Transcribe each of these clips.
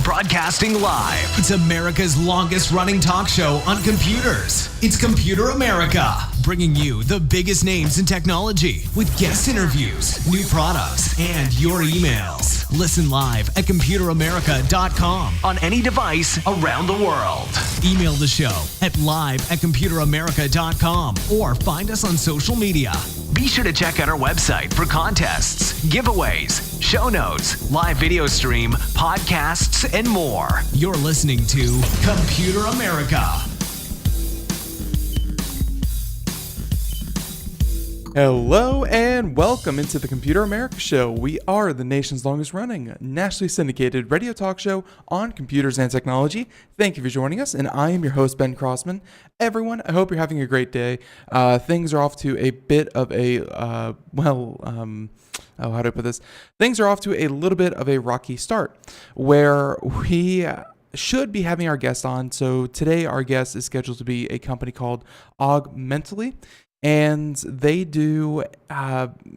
Broadcasting live. It's America's longest running talk show on computers. It's Computer America, bringing you the biggest names in technology with guest interviews, new products, and your emails. Listen live at computeramerica.com on any device around the world. Email the show at live@computeramerica.com or find us on social media. Be sure to check out our website for contests, giveaways, show notes, live video stream, podcasts, and more. You're listening to Computer America. Hello and welcome into the Computer America Show. We are the nation's longest running, nationally syndicated radio talk show on computers and technology. Thank you for joining us, and I am your host, Ben Crossman. Everyone, I hope you're having a great day. Things are off to a bit of a, how do I put this? Things are off to a little bit of a rocky start, where we should be having our guest on. So today our guest is scheduled to be a company called Augmently. And they do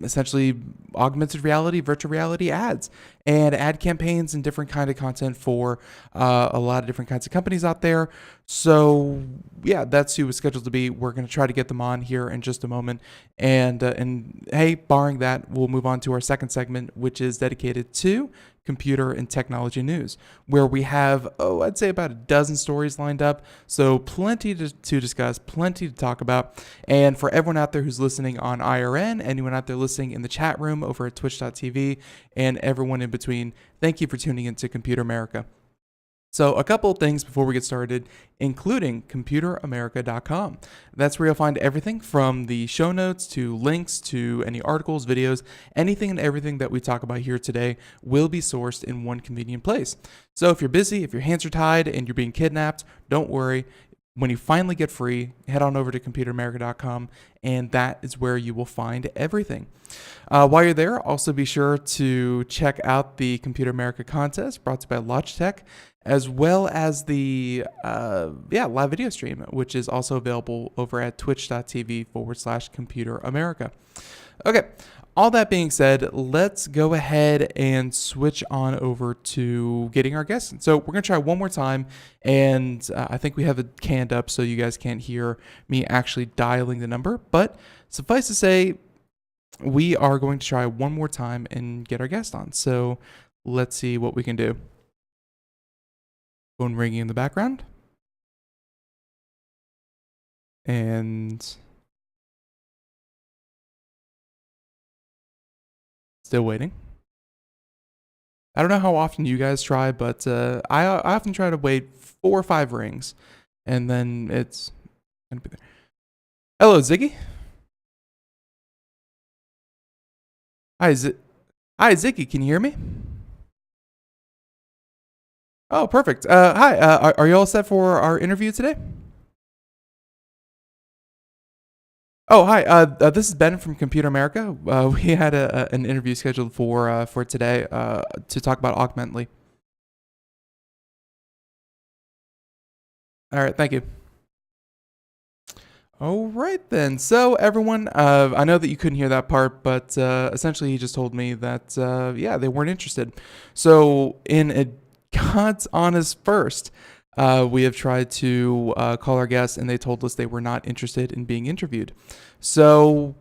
essentially augmented reality, virtual reality ads and ad campaigns and different kind of content for a lot of different kinds of companies out there. So yeah, that's who was scheduled to be. We're going to try to get them on here in just a moment. And hey, barring that, we'll move on to our second segment, which is dedicated to computer and technology news, where we have, I'd say about a dozen stories lined up. So plenty to discuss, plenty to talk about. And for everyone out there who's listening on IRN, anyone out there listening in the chat room over at twitch.tv, and everyone in between, thank you for tuning into Computer America. So a couple of things before we get started, including computeramerica.com. That's where you'll find everything from the show notes to links to any articles, videos, anything and everything that we talk about here today will be sourced in one convenient place. So if you're busy, if your hands are tied and you're being kidnapped, don't worry. When you finally get free, head on over to computeramerica.com, and that is where you will find everything. While you're there, also be sure to check out the Computer America contest brought to you by Logitech, as well as the live video stream, which is also available over at twitch.tv/computeramerica. Okay, all that being said, let's go ahead and switch on over to getting our guests. So we're going to try one more time, and I think we have it canned up so you guys can't hear me actually dialing the number, but suffice to say, we are going to try one more time and get our guest on. So let's see what we can do. Phone ringing in the background. And still waiting. I don't know how often you guys try, but I often try to wait 4 or 5 rings, and then it's gonna be there. Hello, Ziggy. Hi, Ziggy. Can you hear me? Oh, perfect. Hi. Are you all set for our interview today? Oh, hi. This is Ben from Computer America. We had an interview scheduled for today to talk about Augmently. All right. Thank you. All right, then. So, everyone, I know that you couldn't hear that part, but essentially he just told me that, they weren't interested. So, in a God's honest first, we have tried to call our guests, and they told us they were not interested in being interviewed. So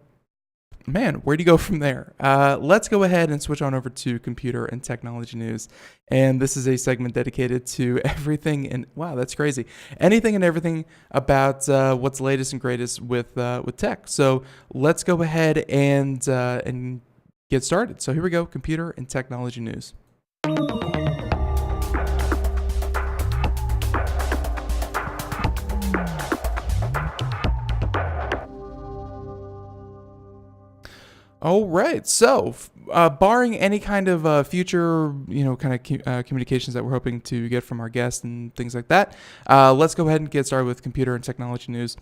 man, where do you go from there? Let's go ahead and switch on over to computer and technology news. And this is a segment dedicated to everything. And wow, that's crazy. Anything and everything about what's latest and greatest with tech. So let's go ahead and get started. So here we go, computer and technology news. All right. So, barring any kind of future, communications that we're hoping to get from our guests and things like that, let's go ahead and get started with computer and technology news.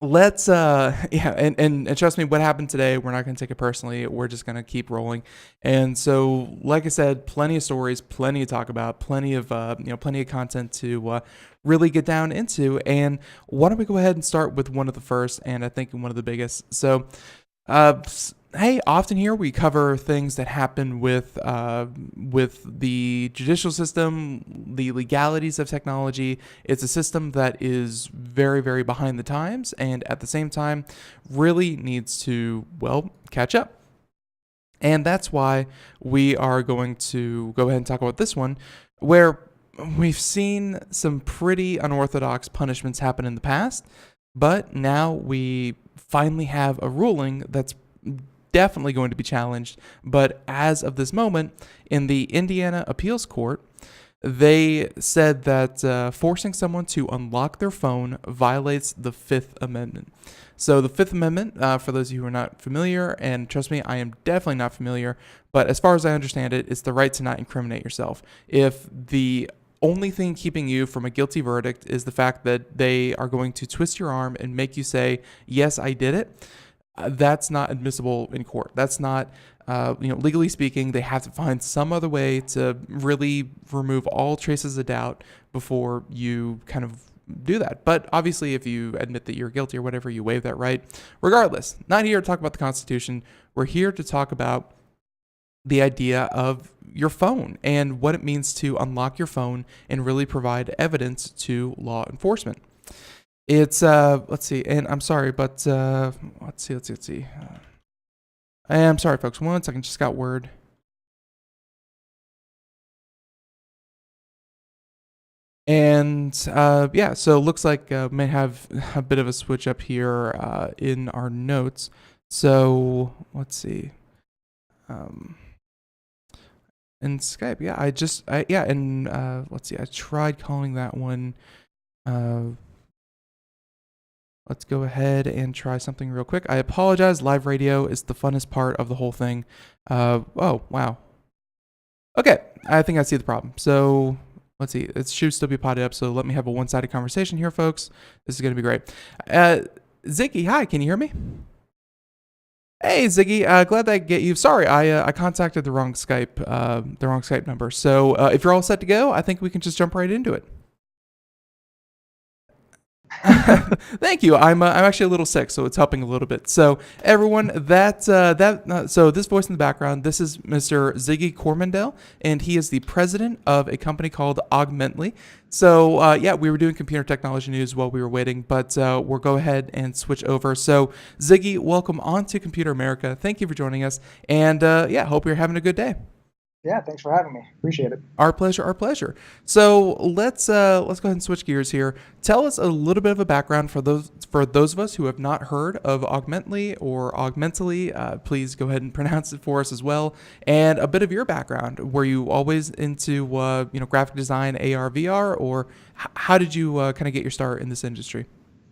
Let's, and trust me, what happened today, we're not going to take it personally. We're just going to keep rolling. And so, like I said, plenty of stories, plenty to talk about, plenty of content to really get down into. And why don't we go ahead and start with one of the first, and I think one of the biggest. So, hey, often here we cover things that happen with the judicial system, the legalities of technology. It's a system that is very, very behind the times, and at the same time, really needs to, catch up. And that's why we are going to go ahead and talk about this one, where we've seen some pretty unorthodox punishments happen in the past, but now we finally have a ruling that's definitely going to be challenged. But as of this moment, in the Indiana Appeals Court, they said that forcing someone to unlock their phone violates the Fifth Amendment. So the Fifth Amendment, for those of you who are not familiar, and trust me, I am definitely not familiar, but as far as I understand it, it's the right to not incriminate yourself. If the only thing keeping you from a guilty verdict is the fact that they are going to twist your arm and make you say, yes, I did it, that's not admissible in court. That's not, legally speaking, they have to find some other way to really remove all traces of doubt before you kind of do that. But obviously, if you admit that you're guilty or whatever, you waive that right. Regardless, not here to talk about the Constitution. We're here to talk about the idea of your phone and what it means to unlock your phone and really provide evidence to law enforcement. It's let's see, and I'm sorry, but let's see. I'm sorry, folks. 1 second, just got word. And so it looks like may have a bit of a switch up here in our notes. So let's see. And Skype, let's see, I tried calling that one. Let's go ahead and try something real quick. I apologize, live radio is the funnest part of the whole thing. Oh, wow. Okay, I think I see the problem. So, let's see, it should still be potted up, so let me have a one-sided conversation here, folks. This is going to be great. Ziggy, hi, can you hear me? Hey, Ziggy, glad that I get you. Sorry, I contacted the wrong Skype number. So if you're all set to go, I think we can just jump right into it. Thank you. I'm actually a little sick, so it's helping a little bit. So everyone, so this voice in the background, this is Mr. Ziggy Kormandel, and he is the president of a company called Augmently. So we were doing computer technology news while we were waiting, but we'll go ahead and switch over. So Ziggy, welcome on to Computer America. Thank you for joining us, and hope you're having a good day. Yeah, thanks for having me. Appreciate it. Our pleasure, our pleasure. So let's go ahead and switch gears here. Tell us a little bit of a background for those of us who have not heard of Augmently or Augmently. Please go ahead and pronounce it for us as well. And a bit of your background. Were you always into graphic design, AR, VR, or how did you kind of get your start in this industry?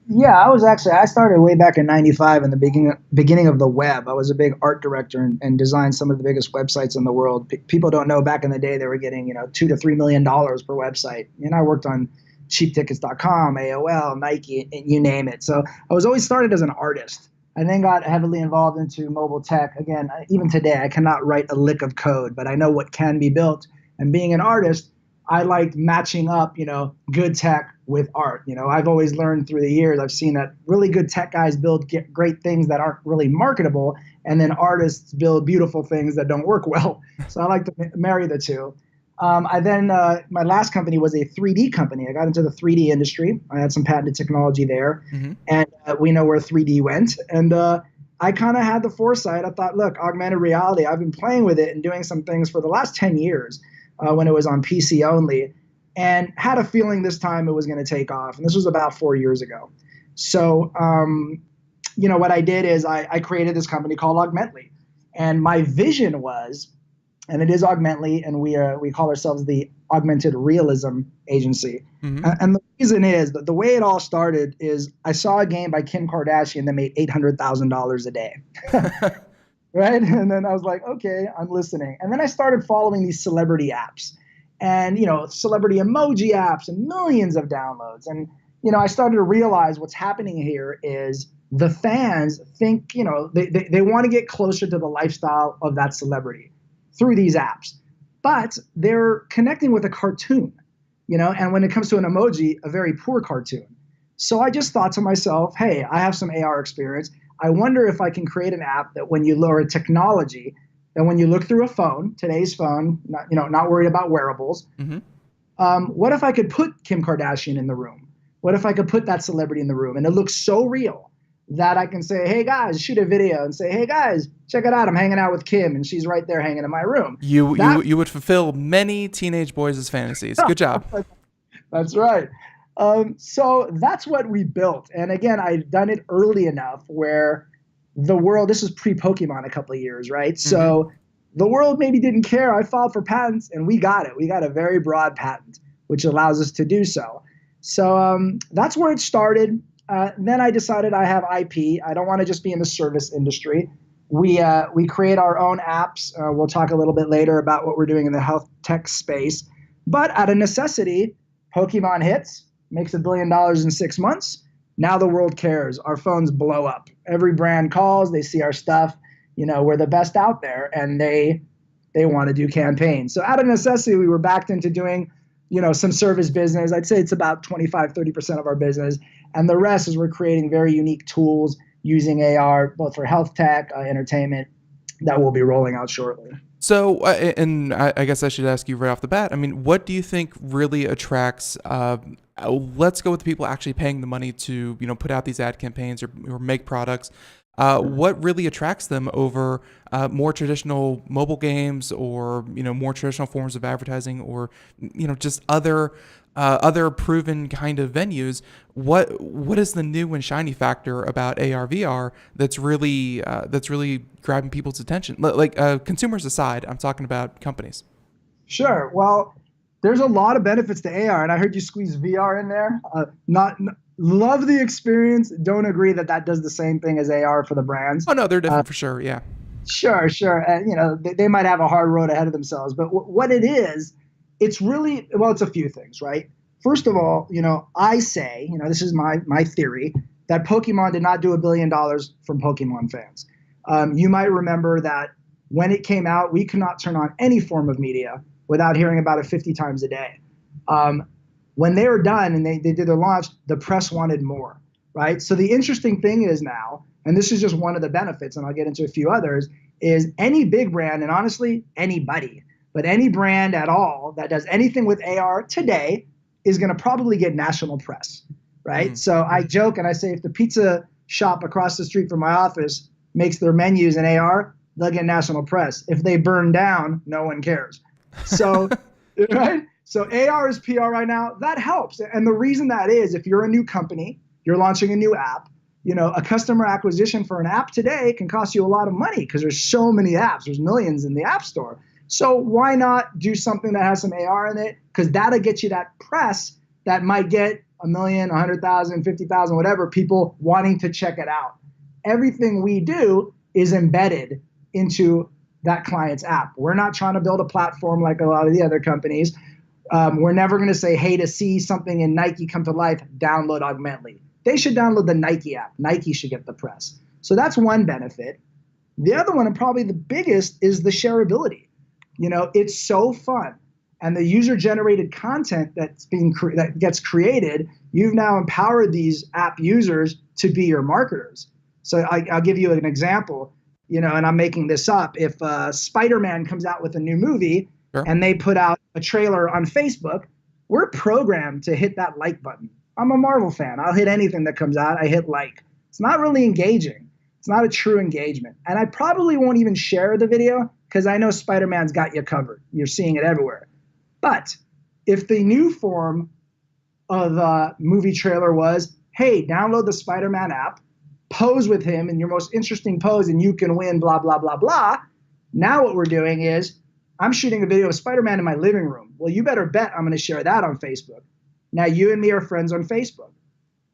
Yeah, I started way back in '95 in the beginning of the web. I was a big art director and designed some of the biggest websites in the world. People don't know back in the day they were getting $2 to $3 million per website. And I worked on cheaptickets.com, AOL, Nike, and you name it. So I was always started as an artist. I then got heavily involved into mobile tech. Again, even today, I cannot write a lick of code, but I know what can be built. And being an artist, I liked matching up, good tech with art. I've always learned through the years, I've seen that really good tech guys build great things that aren't really marketable, and then artists build beautiful things that don't work well. So I like to marry the two. My last company was a 3D company. I got into the 3D industry. I had some patented technology there, and we know where 3D went. And I kind of had the foresight. I thought, look, augmented reality, I've been playing with it and doing some things for the last 10 years when it was on PC only, and had a feeling this time it was going to take off. And this was about 4 years ago. So, what I did is I created this company called Augmently. And my vision was, and it is Augmently, and we call ourselves the Augmented Realism Agency. Mm-hmm. And the reason is that the way it all started is I saw a game by Kim Kardashian that made $800,000 a day. Right? And then I was like, okay, I'm listening. And then I started following these celebrity apps and, celebrity emoji apps and millions of downloads. And, I started to realize what's happening here is the fans think, they want to get closer to the lifestyle of that celebrity through these apps, but they're connecting with a cartoon, and when it comes to an emoji, a very poor cartoon. So I just thought to myself, hey, I have some AR experience. I wonder if I can create an app that when you lower technology, that when you look through a phone, today's phone, not worried about wearables, what if I could put Kim Kardashian in the room? What if I could put that celebrity in the room and it looks so real that I can say, hey guys, shoot a video and say, hey guys, check it out. I'm hanging out with Kim and she's right there hanging in my room. You would fulfill many teenage boys' fantasies. Good job. That's right. So that's what we built. And again, I've done it early enough where the world, this is pre-Pokemon a couple of years, right? Mm-hmm. So the world maybe didn't care. I filed for patents and we got it. We got a very broad patent, which allows us to do so. So that's where it started. Then I decided I have IP. I don't want to just be in the service industry. We create our own apps. We'll talk a little bit later about what we're doing in the health tech space. But out of necessity, Pokemon hits, makes $1 billion in 6 months. Now the world cares. Our phones blow up. Every brand calls. They see our stuff. We're the best out there, and they want to do campaigns. So out of necessity, we were backed into doing some service business. I'd say it's about 25-30% of our business. And the rest is we're creating very unique tools using AR, both for health tech, entertainment, that we'll be rolling out shortly. So, and I guess I should ask you right off the bat, what do you think really attracts, let's go with the people actually paying the money to, put out these ad campaigns or make products. What really attracts them over more traditional mobile games or, more traditional forms of advertising or, just other proven kind of venues? What is the new and shiny factor about AR VR that's really grabbing people's attention? Like consumers aside, I'm talking about companies. Sure. Well, there's a lot of benefits to AR, and I heard you squeeze VR in there. Love the experience. Don't agree that does the same thing as AR for the brands. Oh no, they're different for sure. Yeah. Sure. And they might have a hard road ahead of themselves, but what it is, it's really, it's a few things, right? First of all, I say, this is my theory, that Pokemon did not do $1 billion from Pokemon fans. You might remember that when it came out, we could not turn on any form of media without hearing about it 50 times a day. When they were done and they did their launch, the press wanted more, right? So the interesting thing is now, and this is just one of the benefits, and I'll get into a few others, is any big brand, and honestly, anybody, but any brand at all that does anything with AR today is going to probably get national press, right? So I joke and I say if the pizza shop across the street from my office makes their menus in AR, they'll get national press. If they burn down, no one cares. So, right? So AR is PR right now. That helps. And the reason that is, if you're a new company, you're launching a new app, a customer acquisition for an app today can cost you a lot of money because there's so many apps. There's millions in the app store. So why not do something that has some AR in it? Because that'll get you that press that might get 1 million, 100,000, 50,000, whatever, people wanting to check it out. Everything we do is embedded into that client's app. We're not trying to build a platform like a lot of the other companies. We're never going to say, hey, to see something in Nike come to life, download Augmently. They should download the Nike app. Nike should get the press. So that's one benefit. The other one, and probably the biggest, is the shareability. It's so fun. And the user-generated content that gets created, you've now empowered these app users to be your marketers. So I'll give you an example, and I'm making this up. If Spider-Man comes out with a new movie, sure, and they put out a trailer on Facebook, we're programmed to hit that like button. I'm a Marvel fan. I'll hit anything that comes out. I hit like. It's not really engaging. It's not a true engagement. And I probably won't even share the video because I know Spider-Man's got you covered. You're seeing it everywhere. But if the new form of a movie trailer was, hey, download the Spider-Man app, pose with him in your most interesting pose, and you can win, blah, blah, blah, blah. Now what we're doing is I'm shooting a video of Spider-Man in my living room. Well, you better bet I'm going to share that on Facebook. Now you and me are friends on Facebook.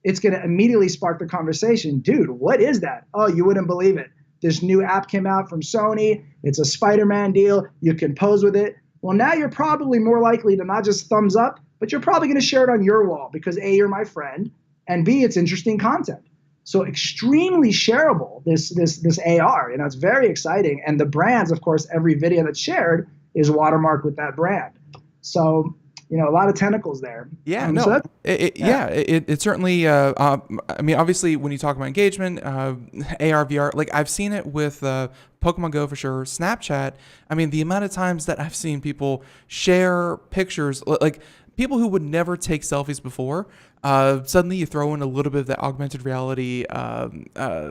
It's going to immediately spark the conversation. Dude, what is that? Oh, you wouldn't believe it. This new app came out from Sony. It's a Spider-Man deal. You can pose with it. Well, now you're probably more likely to not just thumbs up, but you're probably going to share it on your wall because A, you're my friend, and B, it's interesting content. So extremely shareable, this AR. It's very exciting. And the brands, of course, every video that's shared is watermarked with that brand. So, a lot of tentacles there. Yeah, it certainly, I mean, obviously when you talk about engagement, AR, VR, like I've seen it with Pokemon Go for sure, Snapchat. I mean, the amount of times that I've seen people share pictures, like people who would never take selfies before, suddenly you throw in a little bit of that augmented reality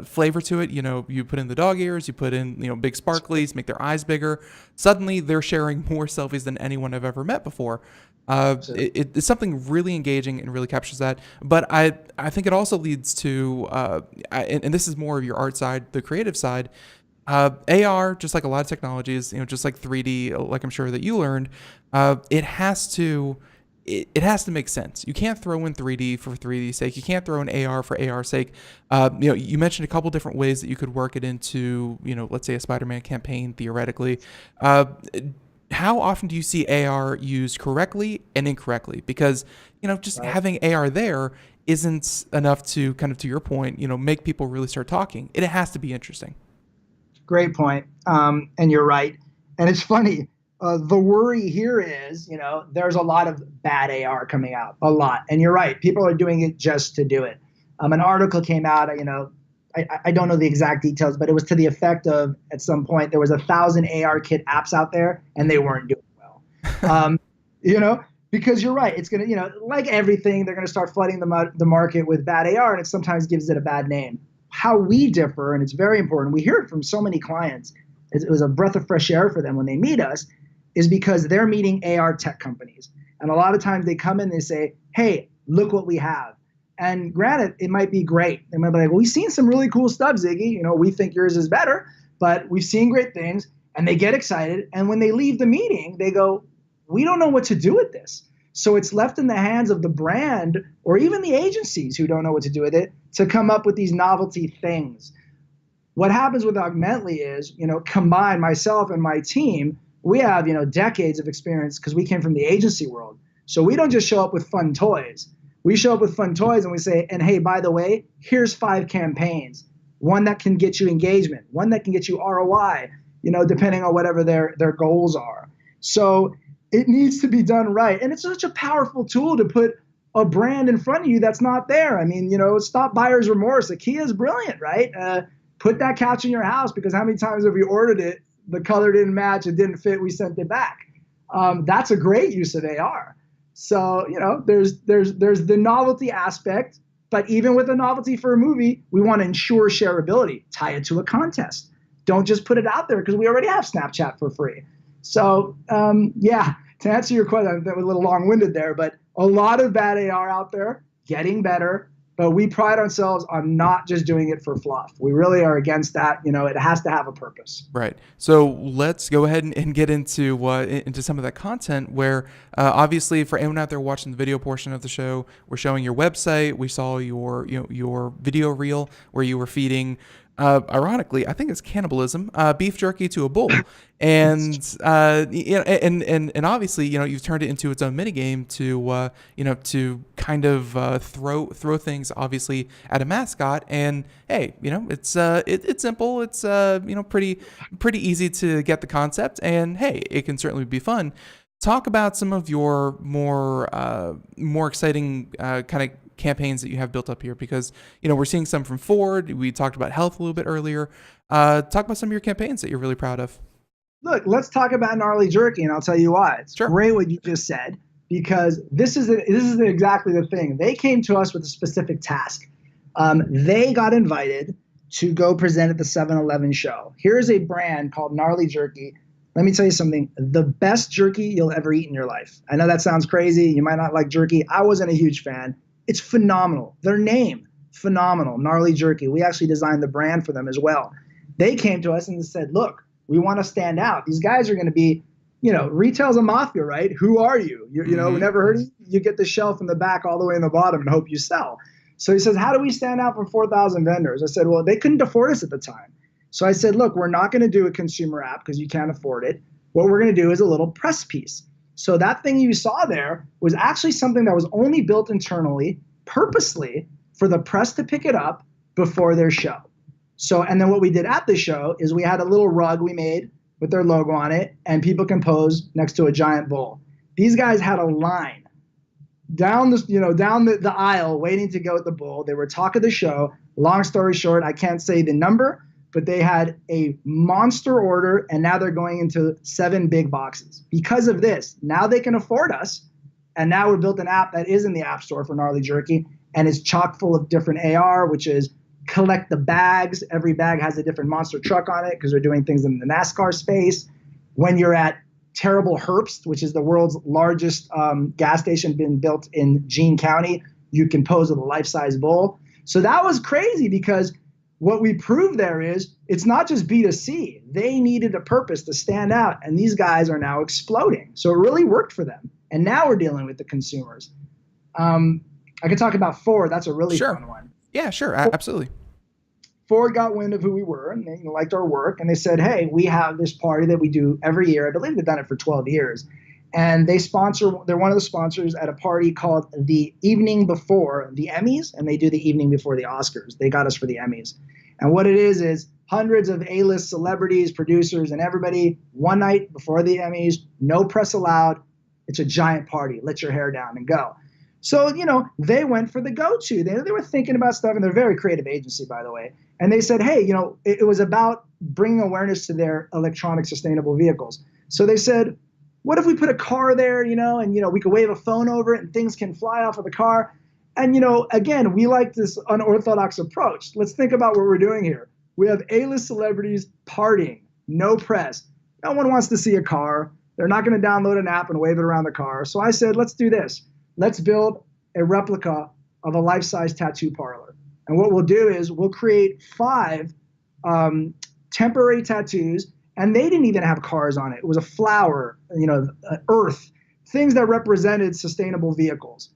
flavor to it. You put in the dog ears, you put in big sparklies, make their eyes bigger. Suddenly they're sharing more selfies than anyone I've ever met before. It's something really engaging and really captures that. But I think it also leads to, and this is more of your art side, the creative side. AR, just like a lot of technologies, just like 3D, like I'm sure that you learned, it has to make sense. You can't throw in 3D for 3D's sake. You can't throw in AR for AR's sake. You mentioned a couple different ways that you could work it into, let's say a Spider-Man campaign theoretically. How often do you see AR used correctly and incorrectly? Because, just having AR there isn't enough to kind of, to your point, make people really start talking. It has to be interesting. Great point. And you're right. And it's funny. The worry here is, there's a lot of bad AR coming out, a lot. And you're right. People are doing it just to do it. An article came out, I don't know the exact details, but it was to the effect of, at some point, there was 1,000 AR kit apps out there and they weren't doing well. Because you're right. It's going to, like everything, they're going to start flooding the market with bad AR, and it sometimes gives it a bad name. How we differ, and it's very important, we hear it from so many clients, it was a breath of fresh air for them when they meet us, is because they're meeting AR tech companies. And a lot of times they come in and they say, hey, look what we have. And granted, it might be great. They might be like, well, we've seen some really cool stuff, Ziggy. We think yours is better, but we've seen great things. And they get excited. And when they leave the meeting, they go, we don't know what to do with this. So it's left in the hands of the brand or even the agencies who don't know what to do with it to come up with these novelty things. What happens with Augmently is, combine myself and my team, we have, decades of experience because we came from the agency world. So we don't just show up with fun toys. We show up with fun toys and we say, and hey, by the way, here's 5 campaigns. One that can get you engagement, one that can get you ROI, depending on whatever their goals are. So it needs to be done right. And it's such a powerful tool to put a brand in front of you that's not there. I mean, stop buyer's remorse. IKEA is brilliant, right? Put that couch in your house because how many times have we ordered it? The color didn't match, it didn't fit, we sent it back. That's a great use of AR. So, there's the novelty aspect, but even with the novelty for a movie, we want to ensure shareability, tie it to a contest. Don't just put it out there because we already have Snapchat for free. So, to answer your question, that was a little long-winded there, but a lot of bad AR out there, getting better, but we pride ourselves on not just doing it for fluff. We really are against that. It has to have a purpose. Right. So let's go ahead and get into some of that content where obviously for anyone out there watching the video portion of the show, we're showing your website. We saw your video reel where you were feeding, ironically, I think it's cannibalism, beef jerky to a bull. And, and obviously, you've turned it into its own minigame to kind of throw things obviously at a mascot. And hey, it's simple. It's, pretty easy to get the concept, and hey, it can certainly be fun. Talk about some of your more exciting kind of campaigns that you have built up here, because we're seeing some from Ford. We talked about health a little bit earlier. Talk about some of your campaigns that you're really proud of. Look, let's talk about gnarly jerky, and I'll tell you why. It's sure. Great what you just said, because this is exactly the thing. They came to us with a specific task. They got invited to go present at the 7-Eleven show. Here's a brand called Gnarly Jerky. Let me tell you something, the best jerky you'll ever eat in your life. I know that sounds crazy. You might not like jerky. I wasn't a huge fan. It's phenomenal. Their name, phenomenal, Gnarly Jerky. We actually designed the brand for them as well. They came to us and said, look, we want to stand out. These guys are going to be, retail's a mafia, right? Who are you? You know, never heard of you? You get the shelf in the back all the way in the bottom and hope you sell. So he says, how do we stand out from 4,000 vendors? I said, well, they couldn't afford us at the time. So I said, look, we're not going to do a consumer app because you can't afford it. What we're going to do is a little press piece. So that thing you saw there was actually something that was only built internally, purposely, for the press to pick it up before their show. So, and then what we did at the show is we had a little rug we made with their logo on it, and people can pose next to a giant bowl. These guys had a line down the aisle waiting to go at the bowl. They were talk of the show. Long story short, I can't say the number, but they had a monster order, and now they're going into 7 big boxes. Because of this, now they can afford us, and now we built an app that is in the App Store for Gnarly Jerky, and it's chock full of different AR, which is collect the bags. Every bag has a different monster truck on it because they're doing things in the NASCAR space. When you're at Terrible Herbst, which is the world's largest gas station being built in Jean County, you can pose with a life-size bull. So that was crazy because what we proved there is it's not just B2C. They needed a purpose to stand out, and these guys are now exploding. So it really worked for them. And now we're dealing with the consumers. I could talk about Ford. That's a really fun one. Yeah, sure. Absolutely. Ford got wind of who we were, and they liked our work, and they said, hey, we have this party that we do every year. I believe they've done it for 12 years. And they're one of the sponsors at a party called the evening before the Emmys, and they do the evening before the Oscars. They got us for the Emmys. And what it is hundreds of A-list celebrities, producers, and everybody one night before the Emmys, no press allowed. It's a giant party. Let your hair down and go. So, they went for the go-to. They were thinking about stuff, and they're a very creative agency, by the way. And they said, hey, it was about bringing awareness to their electronic sustainable vehicles. So they said, what if we put a car there, and, we could wave a phone over it and things can fly off of the car. And, again, we like this unorthodox approach. Let's think about what we're doing here. We have A-list celebrities partying, no press. No one wants to see a car. They're not going to download an app and wave it around the car. So I said, let's do this. Let's build a replica of a life-size tattoo parlor. And what we'll do is we'll create 5 temporary tattoos, and they didn't even have cars on it. It was a flower, earth, things that represented sustainable vehicles.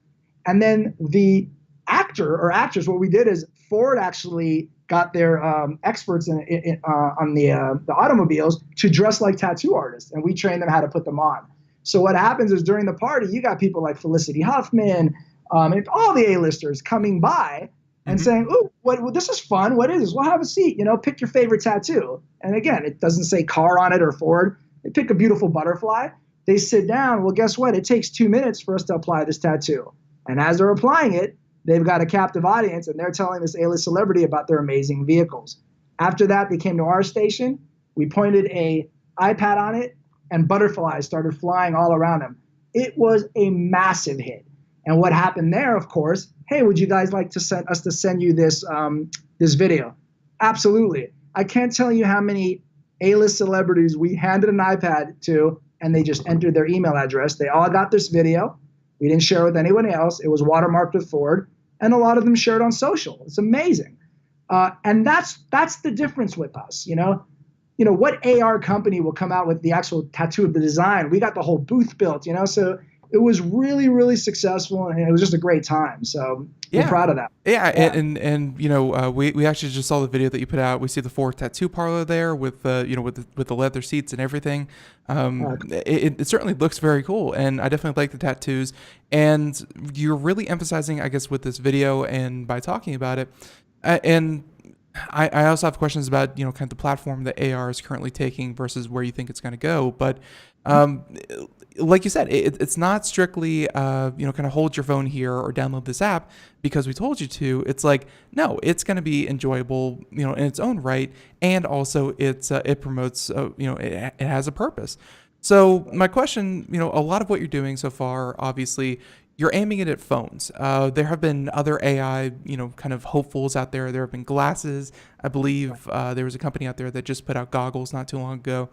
And then the actor or actress, what we did is Ford actually got their experts on the automobiles to dress like tattoo artists, and we trained them how to put them on. So what happens is during the party, you got people like Felicity Huffman and all the A-listers coming by and saying, "Ooh, this is fun. What is this? Well, have a seat. Pick your favorite tattoo." And again, it doesn't say car on it or Ford. They pick a beautiful butterfly. They sit down. Well, guess what? It takes 2 minutes for us to apply this tattoo. And as they're applying it, they've got a captive audience, and they're telling this A-list celebrity about their amazing vehicles. After that, they came to our station. We pointed a iPad on it, and butterflies started flying all around them. It was a massive hit. And what happened there, of course, hey, would you guys like to send you this this video? Absolutely. I can't tell you how many A-list celebrities we handed an iPad to, and they just entered their email address. They all got this video. We didn't share it with anyone else. It was watermarked with Ford, and a lot of them shared on social. It's amazing. And that's the difference with us, what AR company will come out with the actual tattoo of the design? We got the whole booth built, so it was really, really successful, and it was just a great time. So we're proud of that. Yeah. And we actually just saw the video that you put out. We see the Ford tattoo parlor there with with the leather seats and everything. It certainly looks very cool, and I definitely like the tattoos. And you're really emphasizing, I guess, with this video and by talking about it, and I also have questions about, kind of the platform that AR is currently taking versus where you think it's going to go. But like you said, it's not strictly, kind of hold your phone here or download this app because we told you to. It's like, no, it's going to be enjoyable, in its own right. And also it promotes, it has a purpose. So my question, a lot of what you're doing so far, obviously, you're aiming it at phones. There have been other AI, kind of hopefuls out there. There have been glasses. I believe there was a company out there that just put out goggles not too long ago.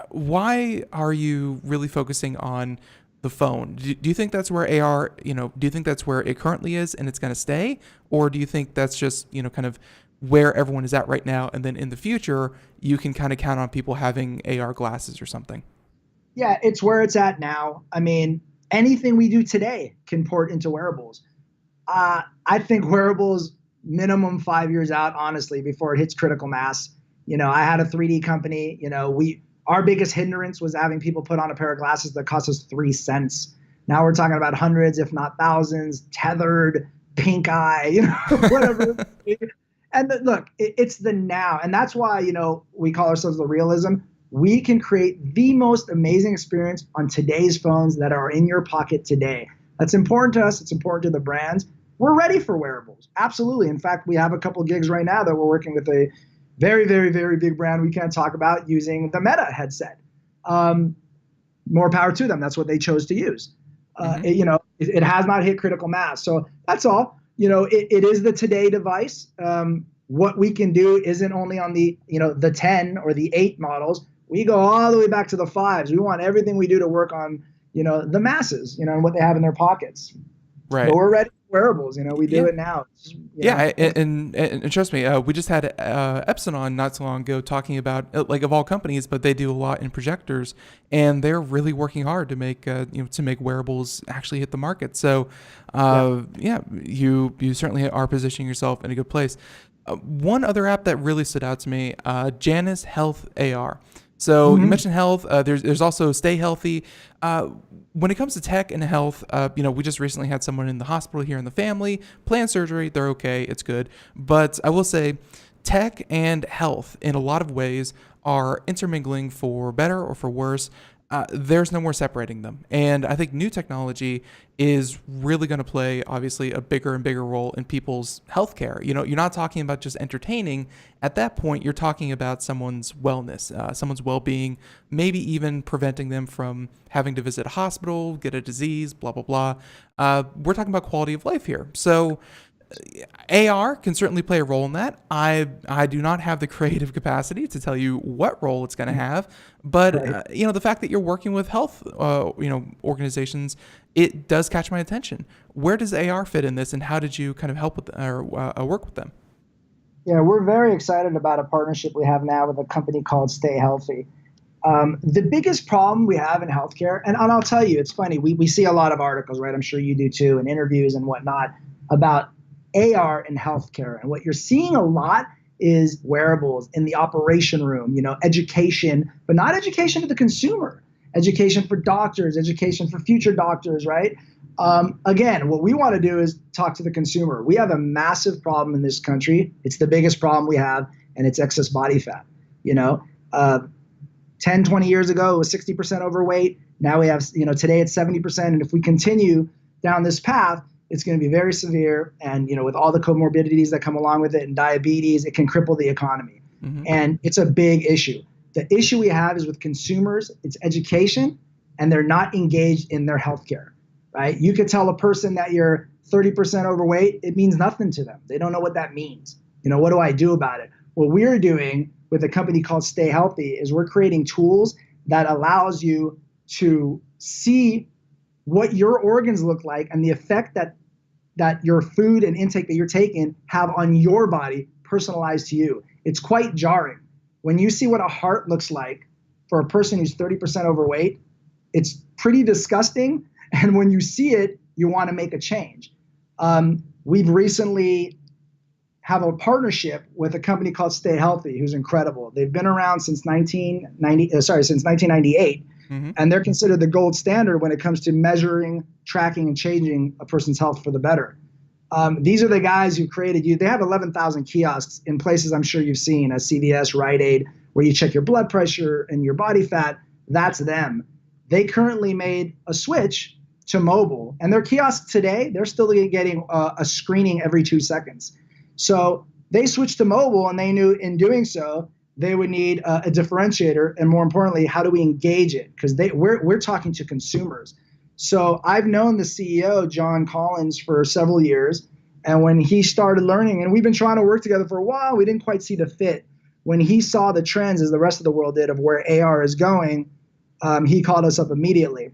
Why are you really focusing on the phone? Do you think that's where AR, do you think that's where it currently is and it's going to stay? Or do you think that's just, kind of where everyone is at right now, and then in the future, you can kind of count on people having AR glasses or something? Yeah, it's where it's at now. I mean, anything we do today can port into wearables. I think wearables minimum 5 years out, honestly, before it hits critical mass. I had a 3D company. Our biggest hindrance was having people put on a pair of glasses that cost us 3 cents. Now we're talking about hundreds, if not thousands, tethered, pink eye, whatever. And look, it's the now. And that's why, we call ourselves the realism. We can create the most amazing experience on today's phones that are in your pocket today. That's important to us. It's important to the brands. We're ready for wearables. Absolutely. In fact, we have a couple of gigs right now that we're working with a very, very, very big brand we can't talk about using the Meta headset. More power to them. That's what they chose to use. It has not hit critical mass. So that's all. It is the today device. What we can do isn't only on the 10 or the 8 models. We go all the way back to the 5s. We want everything we do to work on, the masses, and what they have in their pockets. Right. But we're ready for wearables. We do it now. And trust me, we just had Epson on not so long ago talking about, of all companies, but they do a lot in projectors, and they're really working hard to make wearables actually hit the market. So, you certainly are positioning yourself in a good place. One other app that really stood out to me, Janus Health AR. So you mentioned health. There's also Stay Healthy. When it comes to tech and health, we just recently had someone in the hospital here in the family, planned surgery. They're okay. It's good. But I will say tech and health in a lot of ways are intermingling for better or for worse. There's no more separating them. And I think new technology is really going to play, obviously, a bigger and bigger role in people's healthcare. You're not talking about just entertaining. At that point, you're talking about someone's wellness, someone's well-being, maybe even preventing them from having to visit a hospital, get a disease, blah, blah, blah. We're talking about quality of life here. So AR can certainly play a role in that. I do not have the creative capacity to tell you what role it's going to have, but the fact that you're working with health organizations, it does catch my attention. Where does AR fit in this, and how did you kind of help with or work with them? Yeah, we're very excited about a partnership we have now with a company called Stay Healthy. The biggest problem we have in healthcare, and I'll tell you, it's funny, we see a lot of articles, right? I'm sure you do too, and interviews and whatnot about AR in healthcare. And what you're seeing a lot is wearables in the operation room, education, but not education to the consumer, education for doctors, education for future doctors, right? Again, what we want to do is talk to the consumer. We have a massive problem in this country. It's the biggest problem we have, and it's excess body fat. 10, 20 years ago, it was 60% overweight. Now we have, today it's 70%. And if we continue down this path, it's going to be very severe. And, with all the comorbidities that come along with it and diabetes, it can cripple the economy. And it's a big issue. The issue we have is with consumers, it's education, and they're not engaged in their healthcare, right? You could tell a person that you're 30% overweight, it means nothing to them. They don't know what that means. What do I do about it? What we're doing with a company called Stay Healthy is we're creating tools that allows you to see what your organs look like and the effect that your food and intake that you're taking have on your body, personalized to you. It's quite jarring. When you see what a heart looks like for a person who's 30% overweight, it's pretty disgusting. And when you see it, you want to make a change. We've recently have a partnership with a company called Stay Healthy, who's incredible. They've been around since 1998. And they're considered the gold standard when it comes to measuring, tracking, and changing a person's health for the better. These are the guys who created you. They have 11,000 kiosks in places I'm sure you've seen, as CVS, Rite Aid, where you check your blood pressure and your body fat. That's them. They currently made a switch to mobile. And their kiosks today, they're still getting a screening every 2 seconds. So they switched to mobile, and they knew in doing so, they would need a differentiator, and more importantly, how do we engage it? Because we're talking to consumers. So I've known the CEO, John Collins, for several years. And when he started learning, and we've been trying to work together for a while, we didn't quite see the fit. When he saw the trends, as the rest of the world did, of where AR is going, he called us up immediately.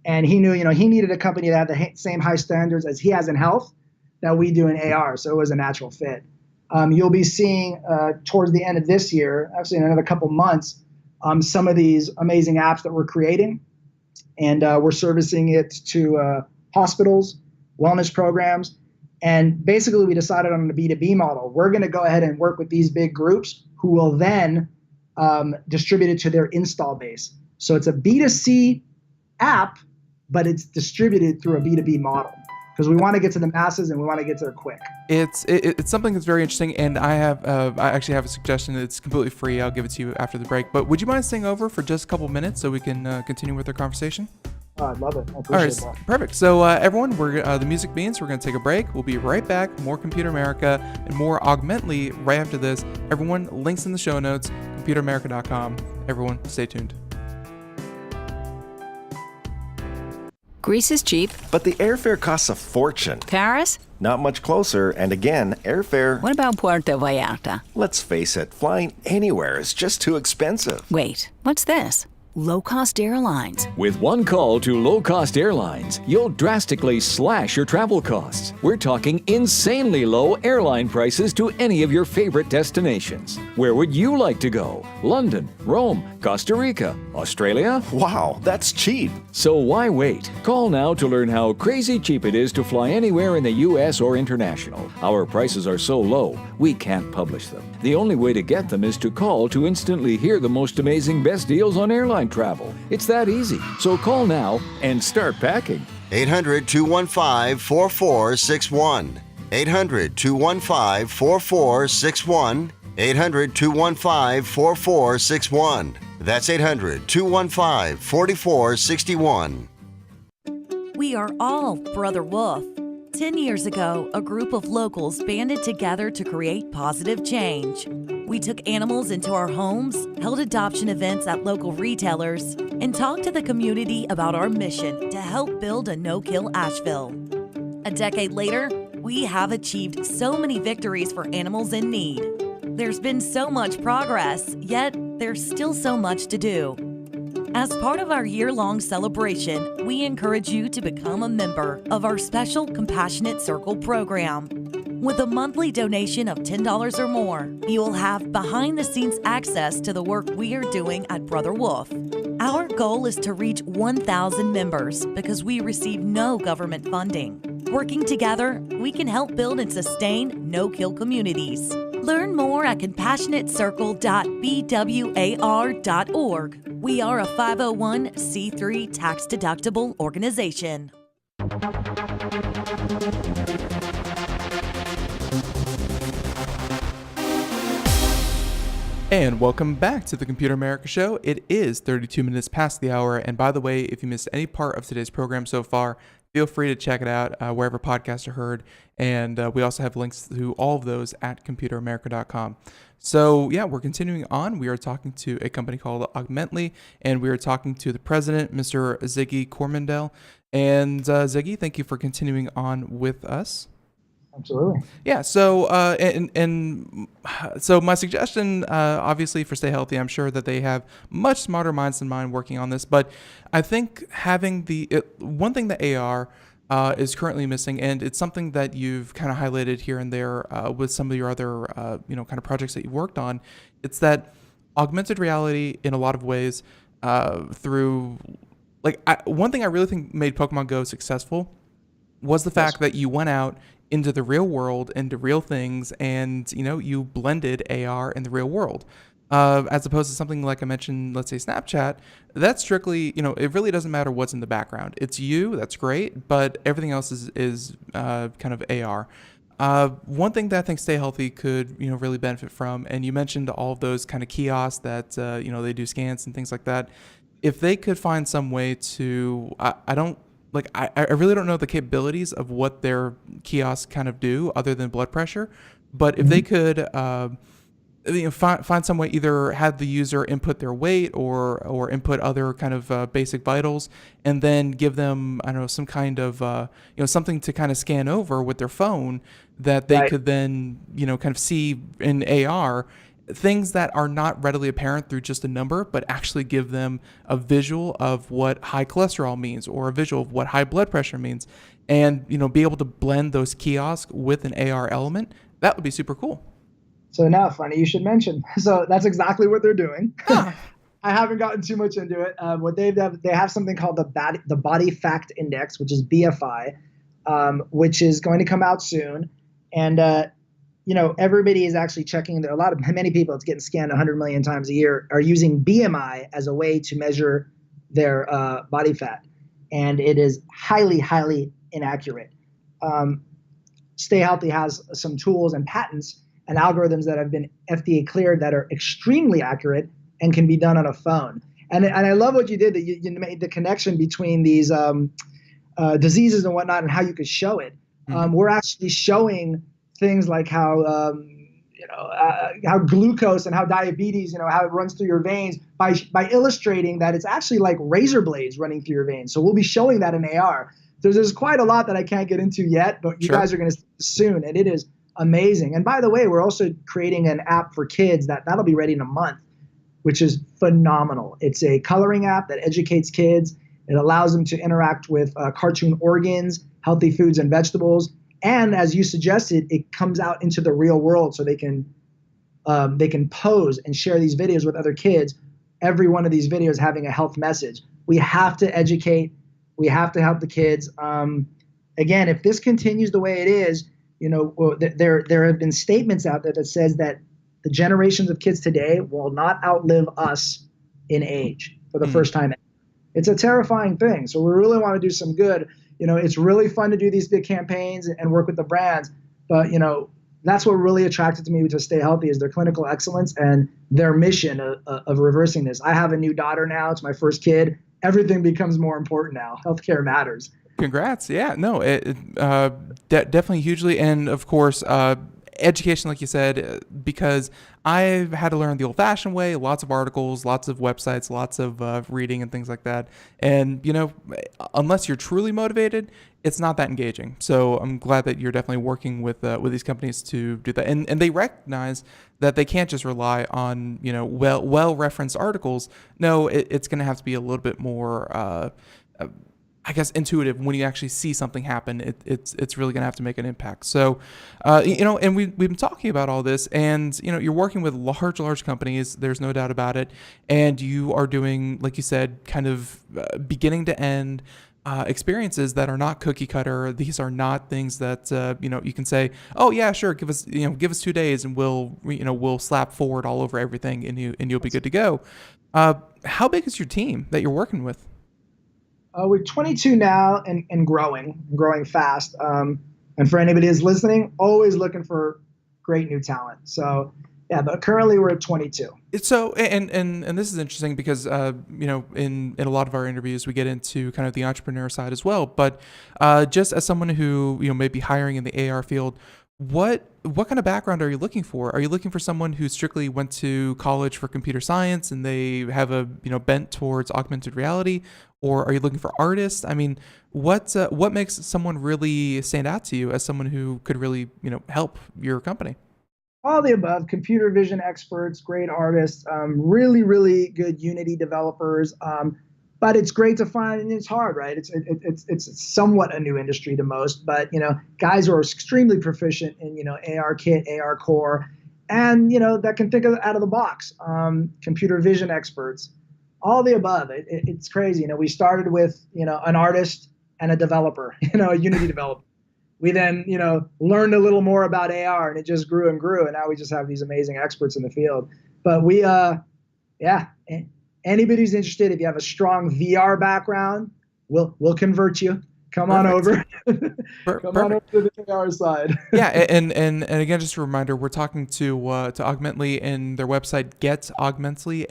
And he knew, he needed a company that had the same high standards as he has in health that we do in AR. So it was a natural fit. You'll be seeing towards the end of this year, actually in another couple months, some of these amazing apps that we're creating. And we're servicing it to hospitals, wellness programs. And basically, we decided on the B2B model. We're going to go ahead and work with these big groups who will then distribute it to their install base. So it's a B2C app, but it's distributed through a B2B model because we want to get to the masses and we want to get there quick. It's something that's very interesting, and I actually have a suggestion. It's completely free. I'll give it to you after the break. But would you mind staying over for just a couple minutes so we can continue with our conversation? I love it. I appreciate that. Perfect. So everyone, we're the music means we're going to take a break. We'll be right back. More Computer America and more Augmently right after this. Everyone, links in the show notes, computeramerica.com. Everyone, stay tuned. Greece is cheap. But the airfare costs a fortune. Paris? Not much closer, and again, airfare... What about Puerto Vallarta? Let's face it, flying anywhere is just too expensive. Wait, what's this? Low-cost airlines. With one call to low-cost airlines, you'll drastically slash your travel costs. We're talking insanely low airline prices to any of your favorite destinations. Where would you like to go? London, Rome, Costa Rica, Australia? Wow, that's cheap. So why wait? Call now to learn how crazy cheap it is to fly anywhere in the U.S. or international. Our prices are so low, we can't publish them. The only way to get them is to call to instantly hear the most amazing best deals on airline travel. It's that easy. So call now and start packing. 800-215-4461. 800-215-4461. 800-215-4461. That's 800-215-4461. We are all Brother Wolf. 10 years ago, a group of locals banded together to create positive change. We took animals into our homes, held adoption events at local retailers, and talked to the community about our mission to help build a no-kill Asheville. A decade later, we have achieved so many victories for animals in need. There's been so much progress, yet there's still so much to do. As part of our year-long celebration, we encourage you to become a member of our special Compassionate Circle program. With a monthly donation of $10 or more, you will have behind-the-scenes access to the work we are doing at Brother Wolf. Our goal is to reach 1,000 members because we receive no government funding. Working together, we can help build and sustain no-kill communities. Learn more at compassionatecircle.bwar.org. We are a 501c3 tax-deductible organization. And welcome back to the Computer America Show. It is 32 minutes past the hour. And by the way, if you missed any part of today's program so far, feel free to check it out wherever podcasts are heard. And we also have links to all of those at computeramerica.com. So yeah, we're continuing on. We are talking to a company called Augmently, and we are talking to the president, Mr. Ziggy Kormandel. And Ziggy, thank you for continuing on with us. Absolutely. Yeah. So, so my suggestion, obviously, for Stay Healthy, I'm sure that they have much smarter minds than mine working on this. But I think having one thing that AR is currently missing, and it's something that you've kind of highlighted here and there with some of your other, kind of projects that you've worked on. It's that augmented reality, in a lot of ways, through one thing I really think made Pokemon Go successful was the fact that you went out into the real world, into real things, and you blended AR in the real world, as opposed to something like I mentioned, let's say Snapchat. That's strictly, it really doesn't matter what's in the background. It's you, that's great, but everything else is kind of AR. One thing that I think Stay Healthy could really benefit from, and you mentioned all of those kind of kiosks that they do scans and things like that. If they could find some way to, I really don't know the capabilities of what their kiosks kind of do other than blood pressure, but if they could find some way, either have the user input their weight or input other kind of basic vitals, and then give them, I don't know, some kind of something to kind of scan over with their phone that they could then kind of see in AR, things that are not readily apparent through just a number, but actually give them a visual of what high cholesterol means or a visual of what high blood pressure means, and be able to blend those kiosks with an AR element. That would be super cool. So now, funny you should mention. So that's exactly what they're doing. I haven't gotten too much into it. What they have something called the Body Fact Index, which is BFI, which is going to come out soon, and everybody is actually checking. Many people, it's getting scanned 100 million times a year, are using BMI as a way to measure their body fat, and it is highly, highly inaccurate. Stay Healthy has some tools and patents and algorithms that have been FDA cleared that are extremely accurate and can be done on a phone. And I love what you did, that you made the connection between these diseases and whatnot and how you could show it. We're actually showing things like how glucose and how diabetes, how it runs through your veins by illustrating that it's actually like razor blades running through your veins. So we'll be showing that in AR. There's quite a lot that I can't get into yet, but you guys are going to see soon, and it is amazing. And by the way, we're also creating an app for kids that'll be ready in a month, which is phenomenal. It's a coloring app that educates kids. It allows them to interact with cartoon organs, healthy foods and vegetables. And as you suggested, it comes out into the real world, so they can pose and share these videos with other kids. Every one of these videos having a health message. We have to educate. We have to help the kids. Again, if this continues the way it is, there have been statements out there that says that the generations of kids today will not outlive us in age for the first time. It's a terrifying thing. So we really want to do some good. It's really fun to do these big campaigns and work with the brands, but that's what really attracted to me to Stay Healthy is their clinical excellence and their mission of reversing this. I have a new daughter now. It's my first kid. Everything becomes more important now. Healthcare matters. Congrats. Yeah, no, definitely hugely. And of course, education, like you said, because I've had to learn the old-fashioned way, lots of articles, lots of websites, lots of reading and things like that. And, unless you're truly motivated, it's not that engaging. So I'm glad that you're definitely working with these companies to do that. And they recognize that they can't just rely on, well-referenced articles. No, it's going to have to be a little bit more I guess intuitive. When you actually see something happen, it's really going to have to make an impact. So, and we've been talking about all this, and you're working with large companies. There's no doubt about it, and you are doing, like you said, kind of beginning to end experiences that are not cookie cutter. These are not things that you can say, oh yeah, sure, give us 2 days and we'll slap forward all over everything and you'll be good to go. How big is your team that you're working with? We're 22 now and growing fast. And for anybody who's listening, always looking for great new talent. So yeah, but currently we're at 22. So, and this is interesting because, in a lot of our interviews, we get into kind of the entrepreneur side as well. But just as someone who, may be hiring in the AR field, what kind of background are you looking for? Are you looking for someone who strictly went to college for computer science and they have a, bent towards augmented reality? Or are you looking for artists? I mean, what makes someone really stand out to you as someone who could really, help your company? All the above. Computer vision experts, great artists, really, really good Unity developers. But it's great to find, and it's hard, right? It's somewhat a new industry to most, but guys who are extremely proficient in AR Kit, AR Core, and that can think out of the box. Computer vision experts, all the above. It's crazy. We started with an artist and a developer, a Unity developer. We then, learned a little more about AR, and it just grew and grew. And now we just have these amazing experts in the field. But we, anybody who's interested, if you have a strong VR background, we'll convert you. Come on over. Perfect. Come on over to the AR side. Yeah, and again, just a reminder, we're talking to Augmently and their website, Get Augmently,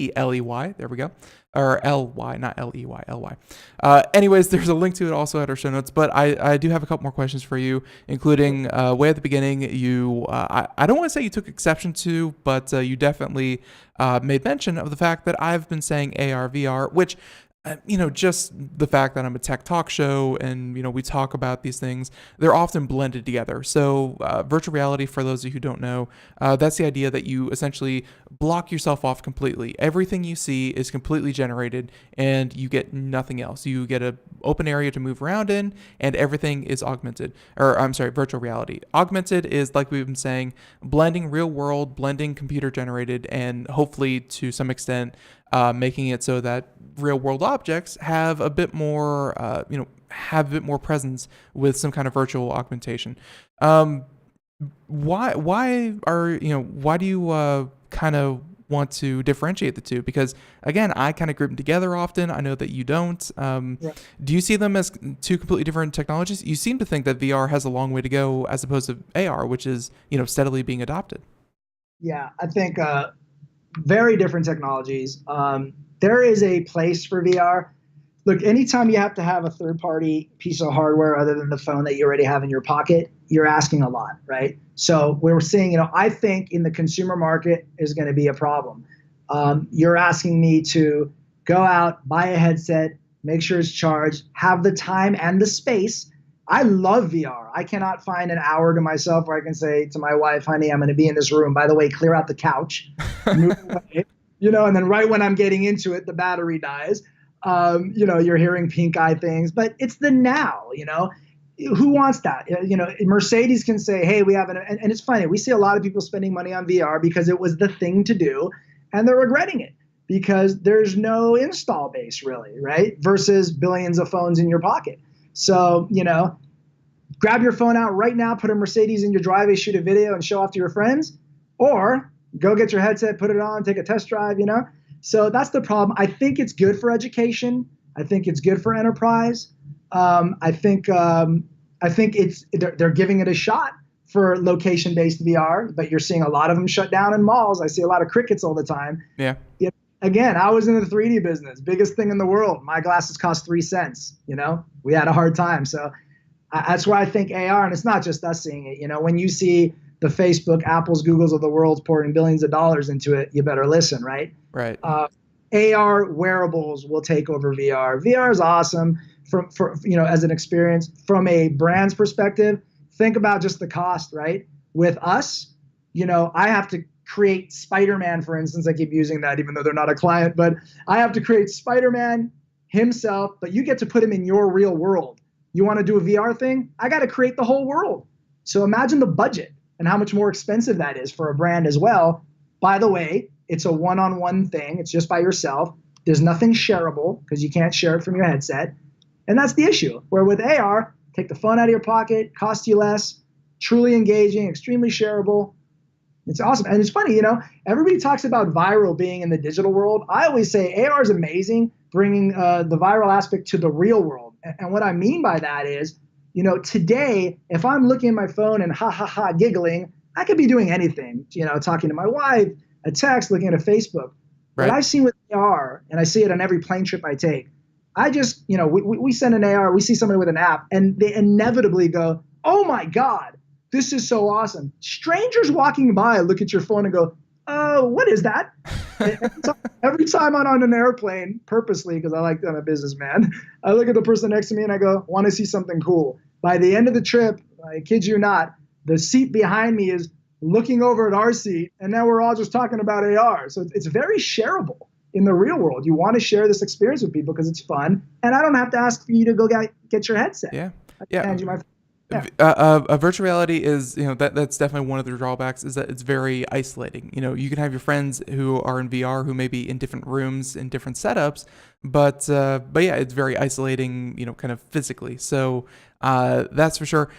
AUGMENTLEY. There we go. Or LY, not LEY, LY. Anyways, there's a link to it also at our show notes, but I do have a couple more questions for you, including way at the beginning, I don't want to say you took exception to, but you definitely made mention of the fact that I've been saying AR, VR, which just the fact that I'm a tech talk show and, we talk about these things, they're often blended together. So virtual reality, for those of you who don't know, that's the idea that you essentially block yourself off completely. Everything you see is completely generated and you get nothing else. You get an open area to move around in and everything is virtual reality. Augmented is, like we've been saying, blending real world, blending computer generated, and hopefully to some extent making it so that real world objects have a bit more, presence with some kind of virtual augmentation. Why do you kind of want to differentiate the two? Because again, I kind of group them together often. I know that you don't. Do you see them as two completely different technologies? You seem to think that VR has a long way to go as opposed to AR, which is, steadily being adopted. Yeah, I think very different technologies. There is a place for VR. Look, anytime you have to have a third-party piece of hardware other than the phone that you already have in your pocket, you're asking a lot, right? So we're seeing, I think in the consumer market is going to be a problem. You're asking me to go out, buy a headset, make sure it's charged, have the time and the space. I love VR. I cannot find an hour to myself where I can say to my wife, honey, I'm going to be in this room. By the way, clear out the couch, move away, and then right when I'm getting into it, the battery dies. You're hearing pink eye things, but it's the now, who wants that? Mercedes can say, hey, we have and it's funny. We see a lot of people spending money on VR because it was the thing to do and they're regretting it because there's no install base really, right? Versus billions of phones in your pocket. So, grab your phone out right now, put a Mercedes in your driveway, shoot a video and show off to your friends, or go get your headset, put it on, take a test drive, So that's the problem. I think it's good for education. I think it's good for enterprise. I think they're giving it a shot for location-based VR, but you're seeing a lot of them shut down in malls. I see a lot of crickets all the time. Yeah. Again, I was in the 3D business, biggest thing in the world. My glasses cost 3 cents. We had a hard time. So that's why I think AR, and it's not just us seeing it. When you see the Facebook, Apples, Googles of the world pouring billions of dollars into it, you better listen, right? Right. AR wearables will take over VR. VR is awesome for as an experience. From a brand's perspective, think about just the cost, right? With us, I have to create Spider-Man, for instance. I keep using that even though they're not a client, but I have to create Spider-Man himself, but you get to put him in your real world. You want to do a VR thing? I got to create the whole world. So imagine the budget and how much more expensive that is for a brand as well. By the way, it's a one-on-one thing. It's just by yourself. There's nothing shareable because you can't share it from your headset. And that's the issue. Where with AR, take the phone out of your pocket, costs you less, truly engaging, extremely shareable. It's awesome. And it's funny, everybody talks about viral being in the digital world. I always say AR is amazing, bringing the viral aspect to the real world. And what I mean by that is, today, if I'm looking at my phone and giggling, I could be doing anything, talking to my wife, a text, looking at a Facebook. Right. What I've seen with AR, and I see it on every plane trip I take, I just, we send an AR, we see somebody with an app, and they inevitably go, oh my God, this is so awesome. Strangers walking by look at your phone and go, oh, what is that? Every time I'm on an airplane, purposely, because I'm a businessman, I look at the person next to me and I go, want to see something cool. By the end of the trip, I kid you not, the seat behind me is looking over at our seat, and now we're all just talking about AR. So it's very shareable in the real world. You want to share this experience with people because it's fun, and I don't have to ask for you to go get your headset. Yeah. I can hand you my phone. A virtual reality is, that's definitely one of the drawbacks, is that it's very isolating. You can have your friends who are in VR who may be in different rooms, in different setups, but yeah, it's very isolating, kind of physically. So That's for sure.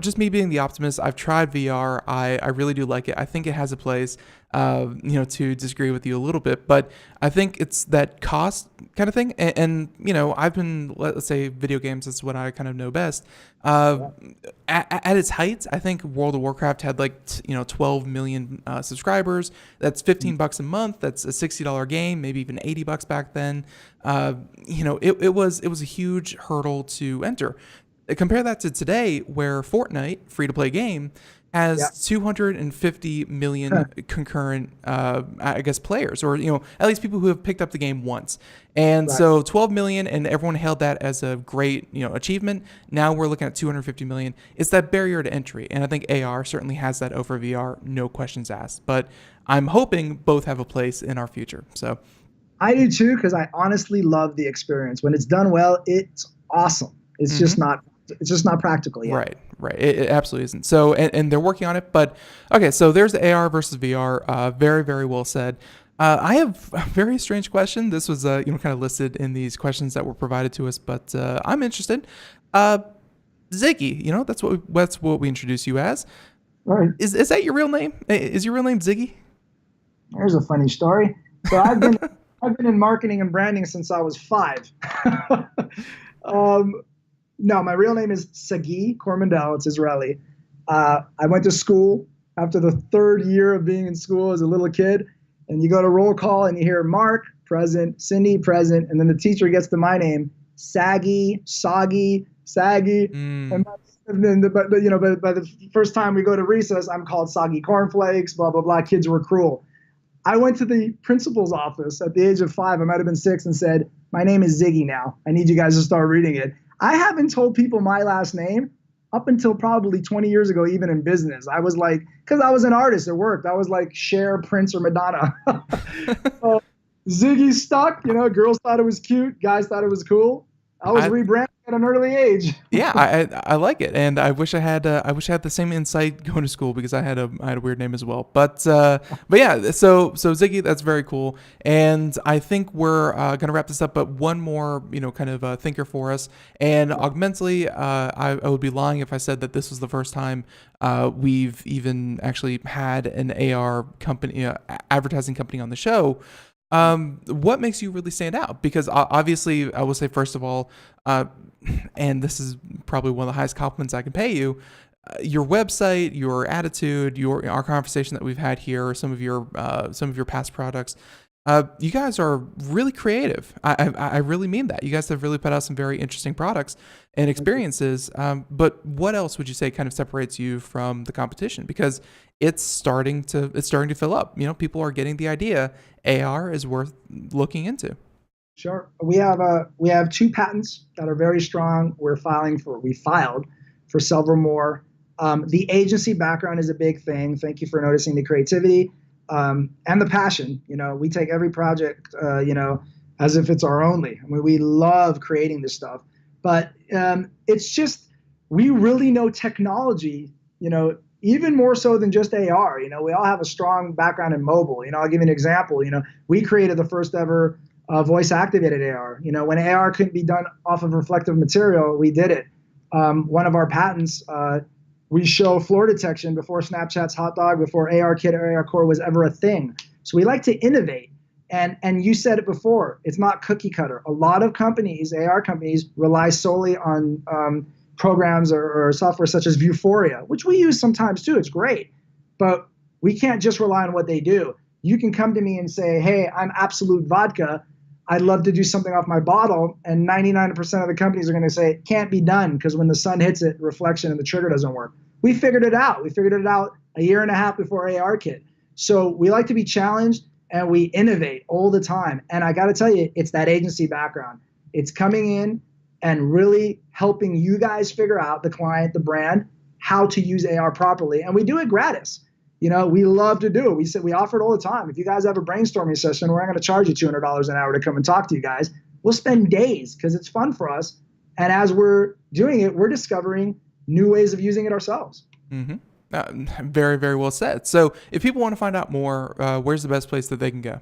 Just me being the optimist, I've tried VR. I really do like it. I think it has a place. To disagree with you a little bit, but I think it's that cost kind of thing. And I've been, let's say, video games. That's what I kind of know best. At its height, I think World of Warcraft had 12 million subscribers. That's $15 a month. That's a $60 game, maybe even $80 back then. It was a huge hurdle to enter. Compare that to today, where Fortnite, free to play game, has 250 million concurrent, players, or at least people who have picked up the game once. And so 12 million, and everyone hailed that as a great achievement. Now we're looking at 250 million. It's that barrier to entry, and I think AR certainly has that over VR, no questions asked. But I'm hoping both have a place in our future. So I do too, because I honestly love the experience. When it's done well, it's awesome. It's just not practical yet. Right. It absolutely isn't. So, and they're working on it. But okay, so there's the AR versus VR. Very, very well said. I have a very strange question. This was kind of listed in these questions that were provided to us, but I'm interested. Ziggy, that's what we introduce you as. Right. Is that your real name? Is your real name Ziggy? Here's a funny story. So I've been in marketing and branding since I was 5. No, my real name is Ziggy Kormandel. It's Israeli. I went to school after the 3rd year of being in school as a little kid, and you go to roll call and you hear Mark, present, Cindy, present, and then the teacher gets to my name, Saggy, Soggy, Saggy, and then but by the first time we go to recess, I'm called Soggy Cornflakes, blah, blah, blah. Kids were cruel. I went to the principal's office at the age of 5, I might have been 6, and said, my name is Ziggy now. I need you guys to start reading it. I haven't told people my last name up until probably 20 years ago, even in business. I was like, because I was an artist, it worked. I was like Cher, Prince, or Madonna. So Ziggy stuck. Girls thought it was cute. Guys thought it was cool. I was rebranding at an early age. Yeah, I like it, and I wish I had the same insight going to school, because I had a weird name as well. But yeah, so Ziggy, that's very cool, and I think we're gonna wrap this up. But one more kind of thinker for us, and Augmently, I would be lying if I said that this was the first time we've even actually had an AR company, advertising company on the show. What makes you really stand out? Because obviously, I will say, first of all, and this is probably one of the highest compliments I can pay you, your website, your attitude, our conversation that we've had here, some of your past products. You guys are really creative. I really mean that. You guys have really put out some very interesting products and experiences. But what else would you say kind of separates you from the competition? Because it's starting to fill up. People are getting the idea AR is worth looking into. Sure. We have 2 patents that are very strong. We filed for several more. The agency background is a big thing. Thank you for noticing the creativity. And the passion. We take every project, as if it's our only. I mean, we love creating this stuff, but it's just, we really know technology, even more so than just AR. We all have a strong background in mobile. I'll give you an example. We created the first ever voice activated AR. When AR couldn't be done off of reflective material, we did it. One of our patents, we show floor detection before Snapchat's hot dog, before ARKit or ARCore was ever a thing. So we like to innovate. And you said it before, it's not cookie cutter. A lot of companies, AR companies, rely solely on programs or software such as Vuforia, which we use sometimes too. It's great. But we can't just rely on what they do. You can come to me and say, hey, I'm Absolute Vodka. I'd love to do something off my bottle. And 99% of the companies are going to say, it can't be done because when the sun hits it, reflection and the trigger doesn't work. We figured it out. We figured it out a year and a half before ARKit. So we like to be challenged and we innovate all the time. And I got to tell you, it's that agency background. It's coming in and really helping you guys figure out, the client, the brand, how to use AR properly. And we do it gratis. We love to do it. We offer it all the time. If you guys have a brainstorming session, we're not going to charge you $200 an hour to come and talk to you guys. We'll spend days because it's fun for us. And as we're doing it, we're discovering new ways of using it ourselves. Mm-hmm. Very, very well said. So if people want to find out more, where's the best place that they can go?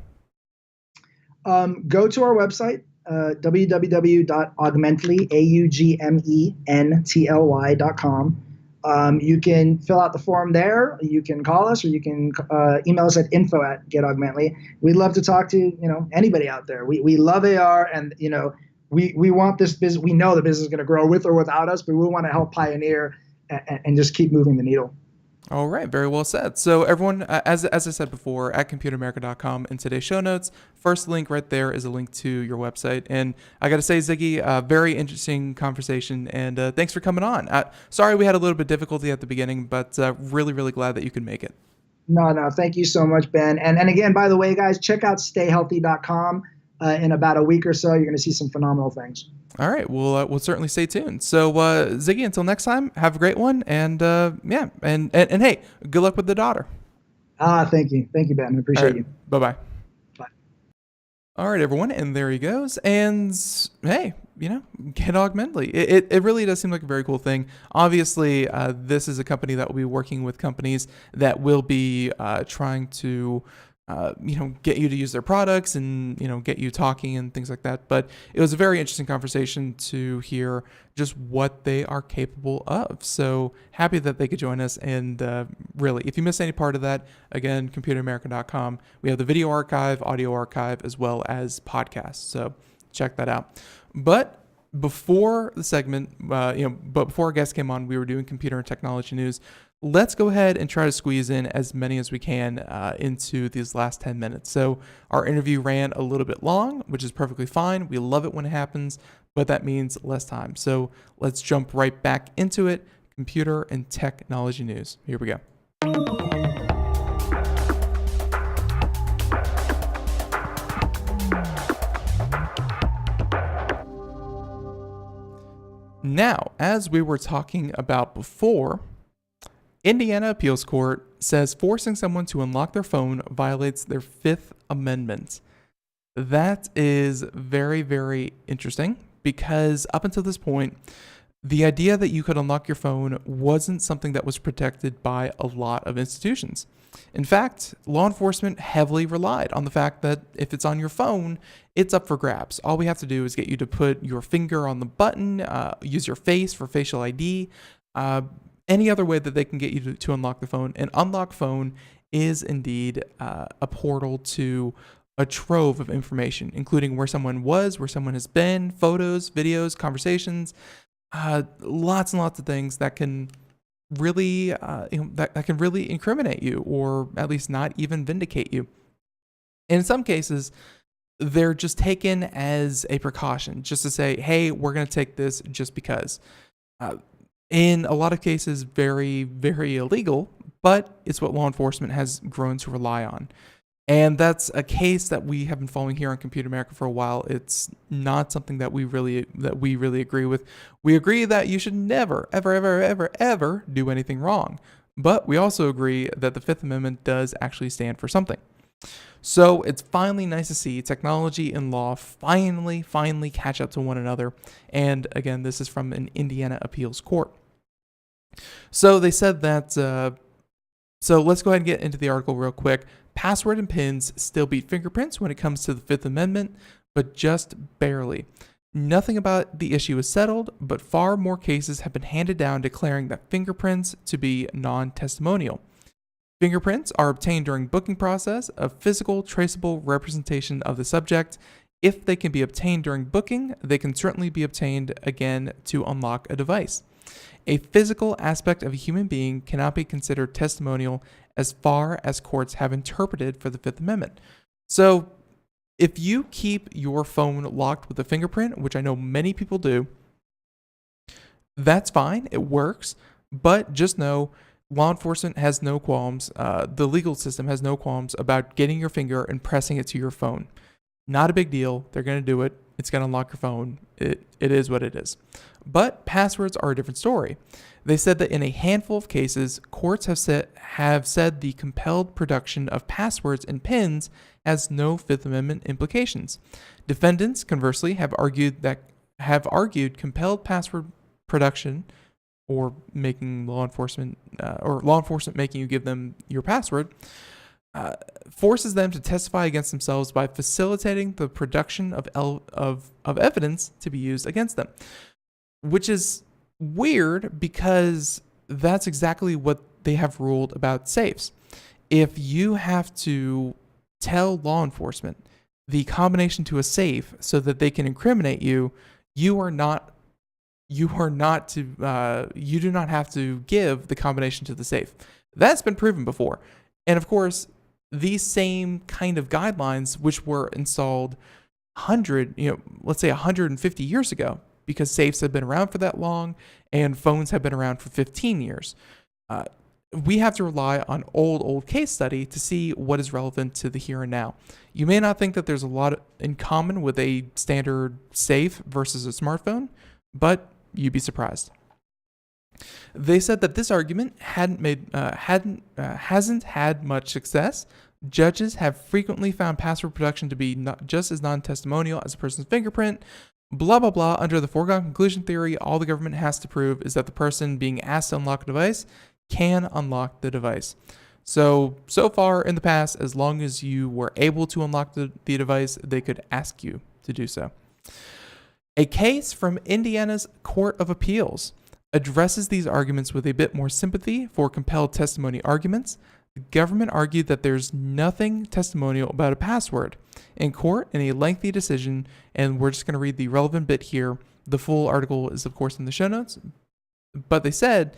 Go to our website, www.augmently, augmently.com. You can fill out the form there. You can call us, or you can email us at info@getaugmently. We'd love to talk to anybody out there. We love AR, and we want this business. We know the business is going to grow with or without us, but we want to help pioneer and just keep moving the needle. All right, very well said. So everyone, as I said before, at computeramerica.com in today's show notes, first link right there is a link to your website. And I got to say, Ziggy, very interesting conversation, and thanks for coming on. Sorry we had a little bit of difficulty at the beginning, but really, really glad that you could make it. No, thank you so much, Ben. And again, by the way, guys, check out stayhealthy.com. In about a week or so, you're going to see some phenomenal things. All right, we'll certainly stay tuned. So, Ziggy, until next time, have a great one, and and hey, good luck with the daughter. Thank you, Ben. I appreciate you. Bye-bye. Bye. All right, everyone, and there he goes. And hey, get Augmently. It really does seem like a very cool thing. Obviously, this is a company that will be working with companies that will be trying to get you to use their products and, get you talking and things like that. But it was a very interesting conversation to hear just what they are capable of. So happy that they could join us. And really, if you missed any part of that, again, computeramerica.com. We have the video archive, audio archive, as well as podcasts. So check that out. But before the segment, but before our guest came on, we were doing computer and technology news. Let's go ahead and try to squeeze in as many as we can into these last 10 minutes. So our interview ran a little bit long, which is perfectly fine. We love it when it happens, but that means less time. So let's jump right back into it. Computer and technology news. Here we go. Now, as we were talking about before, Indiana Appeals Court says forcing someone to unlock their phone violates their Fifth Amendment. That is very, very interesting because up until this point, the idea that you could unlock your phone wasn't something that was protected by a lot of institutions. In fact, law enforcement heavily relied on the fact that if it's on your phone, it's up for grabs. All we have to do is get you to put your finger on the button, use your face for facial ID, any other way that they can get you to unlock the phone. And unlock phone is indeed a portal to a trove of information, including where someone was, where someone has been, photos, videos, conversations, lots and lots of things that can really that can really incriminate you, or at least not even vindicate you. And in some cases, they're just taken as a precaution, just to say, hey, we're going to take this just because. In a lot of cases, very, very illegal, but it's what law enforcement has grown to rely on. And that's a case that we have been following here on Computer America for a while. It's not something that we really agree with. We agree that you should never, ever, ever, ever, ever do anything wrong. But we also agree that the Fifth Amendment does actually stand for something. So it's finally nice to see technology and law finally catch up to one another. And again, this is from an Indiana appeals court. So they said that, so let's go ahead and get into the article real quick. Password and PINs still beat fingerprints when it comes to the Fifth Amendment, but just barely. Nothing about the issue is settled, but far more cases have been handed down declaring that fingerprints to be non-testimonial. Fingerprints are obtained during booking process, a physical, traceable representation of the subject. If they can be obtained during booking, they can certainly be obtained again to unlock a device. A physical aspect of a human being cannot be considered testimonial as far as courts have interpreted for the Fifth Amendment. So if you keep your phone locked with a fingerprint, which I know many people do, that's fine, it works, but just know law enforcement has no qualms, the legal system has no qualms about getting your finger and pressing it to your phone. Not a big deal, they're going to do it, it's going to unlock your phone, it is what it is. But passwords are a different story. They said that in a handful of cases, courts have said the compelled production of passwords and PINs has no Fifth Amendment implications. Defendants, conversely, have argued compelled password production, or making law enforcement making you give them your password, forces them to testify against themselves by facilitating the production of evidence to be used against them, which is weird because that's exactly what they have ruled about safes. If you have to tell law enforcement the combination to a safe so that they can incriminate you, you do not have to give the combination to the safe. That's been proven before. And of course, these same kind of guidelines, which were installed 150 years ago, because safes have been around for that long and phones have been around for 15 years. We have to rely on old case study to see what is relevant to the here and now. You may not think that there's a lot in common with a standard safe versus a smartphone, but you'd be surprised. They said that this argument hasn't had much success. Judges have frequently found password protection to be just as non-testimonial as a person's fingerprint. Blah, blah, blah. Under the foregone conclusion theory, all the government has to prove is that the person being asked to unlock a device can unlock the device. So far in the past, as long as you were able to unlock the device, they could ask you to do so. A case from Indiana's Court of Appeals addresses these arguments with a bit more sympathy for compelled testimony arguments. The government argued that there's nothing testimonial about a password. In court, in a lengthy decision, and we're just going to read the relevant bit here. The full article is, of course, in the show notes. But they said,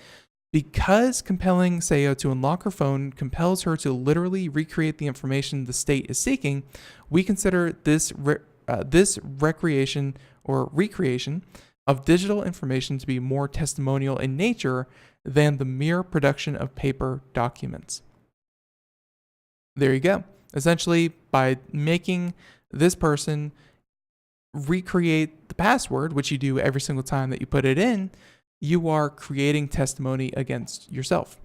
because compelling Sayo to unlock her phone compels her to literally recreate the information the state is seeking, we consider this recreation of digital information to be more testimonial in nature than the mere production of paper documents. There you go. Essentially, by making this person recreate the password, which you do every single time that you put it in, you are creating testimony against yourself.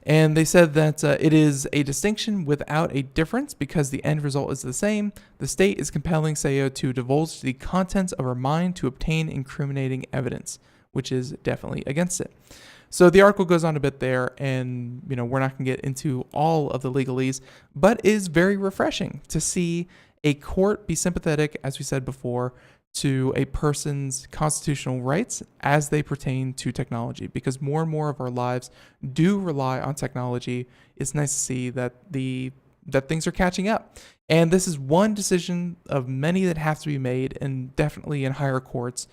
And they said that it is a distinction without a difference because the end result is the same. The state is compelling Sayo to divulge the contents of her mind to obtain incriminating evidence, which is definitely against it. So the article goes on a bit there, and we're not going to get into all of the legalese, but it is very refreshing to see a court be sympathetic, as we said before, to a person's constitutional rights as they pertain to technology, because more and more of our lives do rely on technology. It's nice to see that that things are catching up. And this is one decision of many that have to be made, and definitely in higher courts,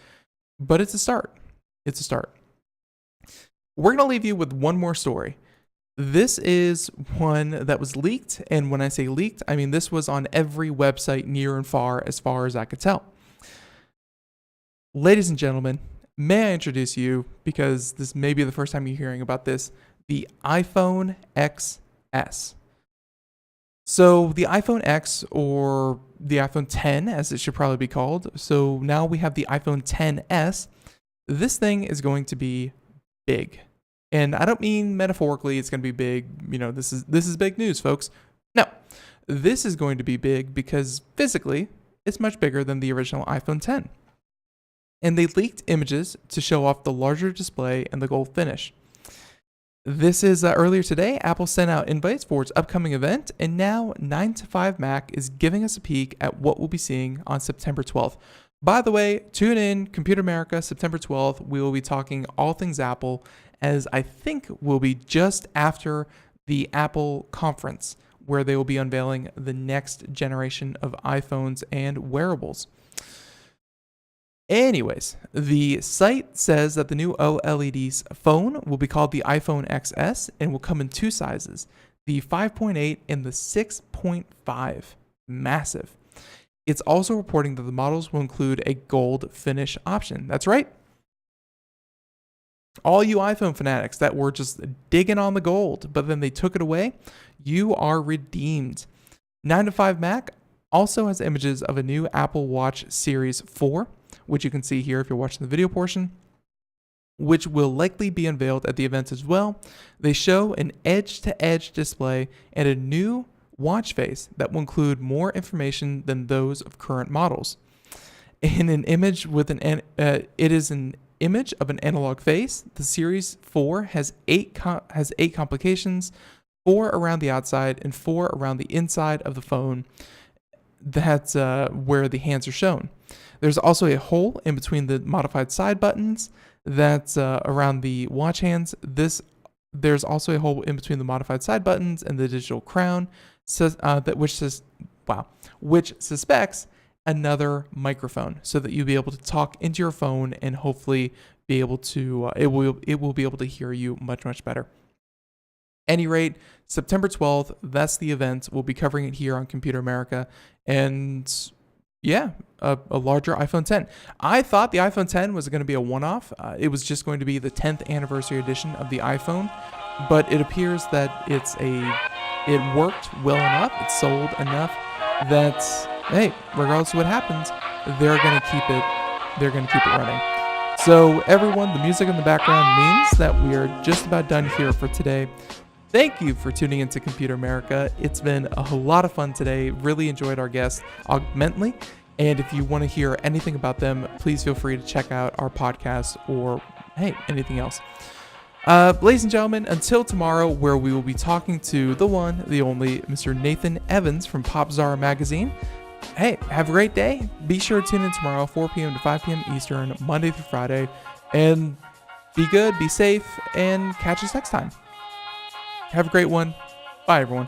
but it's a start. It's a start. We're going to leave you with one more story. This is one that was leaked, and when I say leaked, I mean this was on every website near and far as I could tell. Ladies and gentlemen, may I introduce you, because this may be the first time you're hearing about this, the iPhone XS. So the iPhone X, or the iPhone 10 as it should probably be called. So now we have the iPhone XS. This thing is going to be big. And I don't mean metaphorically it's going to be big. This is big news, folks. No, this is going to be big because physically it's much bigger than the original iPhone 10. And they leaked images to show off the larger display and the gold finish. This is earlier today, Apple sent out invites for its upcoming event, and now 9to5Mac is giving us a peek at what we'll be seeing on September 12th. By the way, tune in, Computer America, September 12th. We will be talking all things Apple, as I think will be just after the Apple conference, where they will be unveiling the next generation of iPhones and wearables. Anyways, the site says that the new OLED phone will be called the iPhone XS and will come in two sizes, the 5.8 and the 6.5. Massive. It's also reporting that the models will include a gold finish option. That's right. All you iPhone fanatics that were just digging on the gold, but then they took it away, you are redeemed. 9to5Mac also has images of a new Apple Watch Series 4, which you can see here if you're watching the video portion, which will likely be unveiled at the event as well. They show an edge-to-edge display and a new watch face that will include more information than those of current models. In an image with it is an image of an analog face. The Series 4 has eight complications, 4 around the outside, and 4 around the inside of the phone. That's where the hands are shown. There's also a hole in between the modified side buttons that's around the watch hands. There's also a hole in between the modified side buttons and the digital crown, which suspects another microphone, so that you'll be able to talk into your phone and hopefully be able to it will be able to hear you much better. Any rate, September 12th, that's the event. We'll be covering it here on Computer America, and yeah, a larger iPhone 10. I thought the iPhone 10 was going to be a one-off. It was just going to be the 10th anniversary edition of the iPhone, but it appears that it worked well enough, it sold enough that, hey, regardless of what happens, they're going to keep it running. So everyone, the music in the background means that we are just about done here for today. Thank you for tuning into Computer America. It's been a whole lot of fun today. Really enjoyed our guest, Augmently. And if you want to hear anything about them, please feel free to check out our podcast or, hey, anything else. Ladies and gentlemen, until tomorrow, where we will be talking to the one, the only, Mr. Nathan Evans from Popzara Magazine. Hey, have a great day. Be sure to tune in tomorrow, 4 p.m. to 5 p.m. Eastern, Monday through Friday. And be good, be safe, and catch us next time. Have a great one. Bye, everyone.